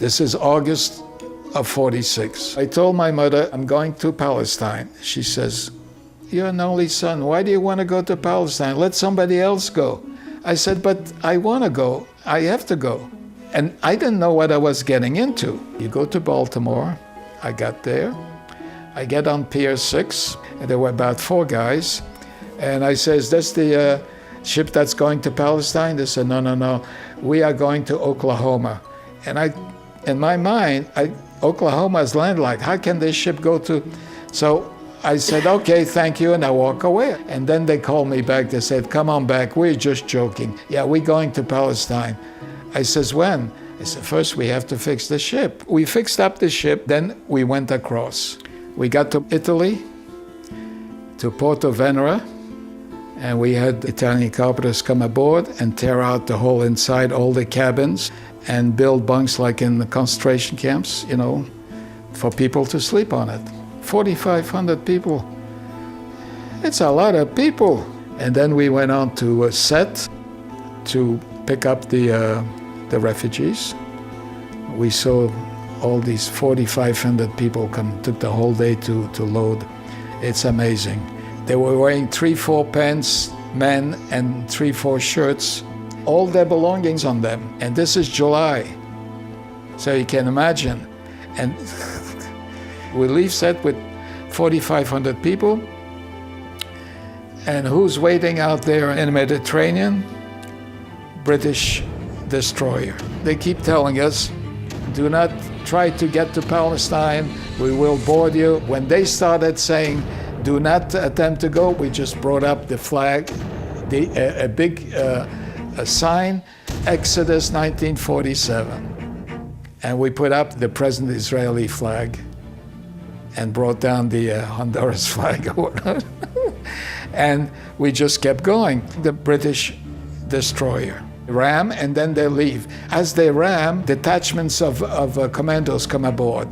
This is August of 46. I told my mother, I'm going to Palestine. She says, you're an only son. Why do you want to go to Palestine? Let somebody else go. I said, but I want to go. I have to go. And I didn't know what I was getting into. You go to Baltimore. I got there. I get on Pier 6, and there were about 4 guys. And I said, is this the ship that's going to Palestine? They said, no. We are going to Oklahoma. And in my mind, Oklahoma is landlocked. How can this ship go to? So I said, okay, thank you, and I walk away. And then they called me back. They said, come on back. We're just joking. Yeah, we're going to Palestine. I says, when? I said, first we have to fix the ship. We fixed up the ship, then we went across. We got to Italy, to Porto Venere, and we had Italian carpenters come aboard and tear out the whole inside, all the cabins, and build bunks like in the concentration camps, you know, for people to sleep on it. 4,500 people. It's a lot of people. And then we went on to Set to pick up the refugees. We saw all these 4,500 people come, took the whole day to load. It's amazing. They were wearing 3-4 pants, men, and 3-4 shirts, all their belongings on them. And this is July. So you can imagine. And we leave Set with 4,500 people. And who's waiting out there in the Mediterranean? British destroyer. They keep telling us, do not try to get to Palestine, we will board you. When they started saying, do not attempt to go, we just brought up the flag, a big sign, Exodus 1947. And we put up the present Israeli flag and brought down the Honduras flag. And we just kept going. The British destroyer. Ram, and then they leave. As they ram, detachments of commandos come aboard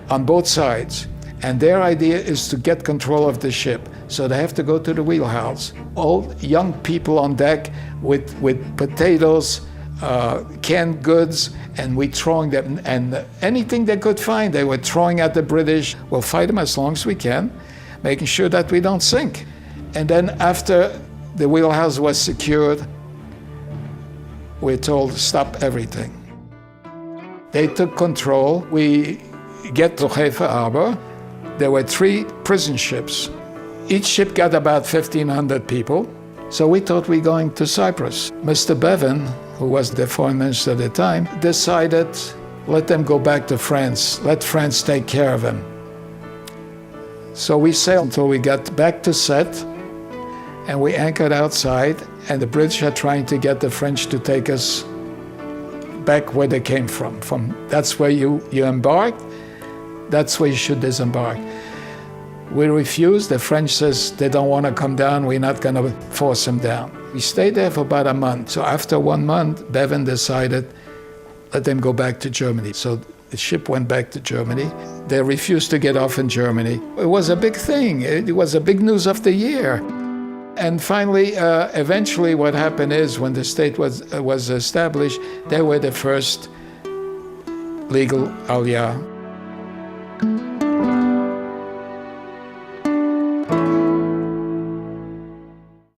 on both sides. And their idea is to get control of the ship. So they have to go to the wheelhouse. All young people on deck with potatoes, canned goods, and we throwing them, and anything they could find, they were throwing at the British. We'll fight them as long as we can, making sure that we don't sink. And then after the wheelhouse was secured, we're told to stop everything. They took control. We get to Haifa Harbor. There were 3 prison ships. Each ship got about 1,500 people. So we thought we were going to Cyprus. Mr. Bevan, who was the foreign minister at the time, decided, let them go back to France. Let France take care of them. So we sailed until we got back to Set, and we anchored outside, and the British are trying to get the French to take us back where they came from. That's where you embarked, that's where you should disembark. We refused. The French says they don't want to come down, we're not going to force them down. We stayed there for about a month. So after 1 month, Bevan decided, let them go back to Germany. So the ship went back to Germany. They refused to get off in Germany. It was a big thing. It was a big news of the year. And finally, eventually what happened is when the state was established, they were the first legal aliyah.